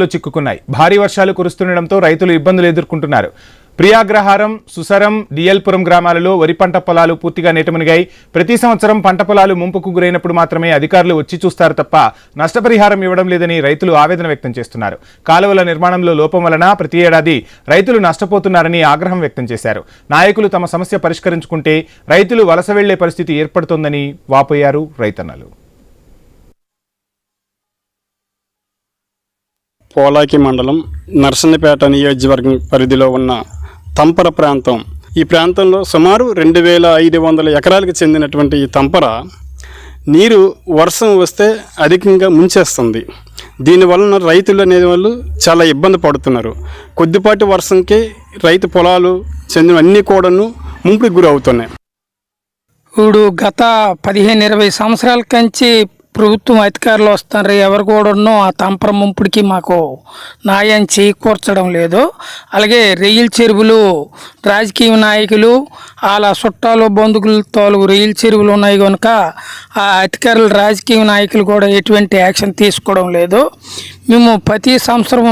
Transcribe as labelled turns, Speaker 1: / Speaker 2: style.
Speaker 1: లో చిక్కుకున్నాయి. భారీ వర్షాలు కురుస్తుండటంతో రైతులు ఇబ్బందులు ఎదుర్కొంటున్నారు. ప్రియాగ్రహారం, సుసరం, డిఎల్పురం గ్రామాలలో వరి పంట పొలాలు పూర్తిగా నీటమునిగాయి. ప్రతి సంవత్సరం పంట పొలాలు ముంపుకు గురైనప్పుడు మాత్రమే అధికారులు వచ్చి చూస్తారు తప్ప నష్టపరిహారం ఇవ్వడం లేదని రైతులు ఆవేదన వ్యక్తం చేస్తున్నారు. కాలువల నిర్మాణంలో లోపం వలన ప్రతి ఏడాది రైతులు నష్టపోతున్నారని ఆగ్రహం వ్యక్తం చేశారు. నాయకులు తమ సమస్య పరిష్కరించుకుంటే రైతులు వలస వెళ్లే పరిస్థితి ఏర్పడుతోందని వాపోయారు రైతన్నలు.
Speaker 2: పోలాకి మండలం నర్సన్నపేట నియోజకవర్గం పరిధిలో ఉన్న తంపర ప్రాంతం. ఈ ప్రాంతంలో సుమారు 2500 ఎకరాలకు చెందినటువంటి ఈ తంపర నీరు వర్షం వస్తే అధికంగా ముంచేస్తుంది. దీనివలన రైతులు అనేవాళ్ళు చాలా ఇబ్బంది పడుతున్నారు. కొద్దిపాటి వర్షంకి రైతు పొలాలు చెందినవన్నీ కూడాను ముంపుకి గురవుతున్నాయి.
Speaker 3: ఇప్పుడు గత 15-20 సంవత్సరాల కంచి ప్రభుత్వం అధికారులు వస్తున్నారు. ఎవరు కూడాను ఆ తంపర ముంపుడికి మాకు న్యాయం చేకూర్చడం లేదు. అలాగే రెయిల్ చెరువులు రాజకీయ నాయకులు వాళ్ళ చుట్టాలు బంధువులతో రెయిల్ చెరువులు ఉన్నాయి కనుక ఆ అధికారులు రాజకీయ నాయకులు కూడా ఎటువంటి యాక్షన్ తీసుకోవడం లేదు. మేము ప్రతి సంవత్సరం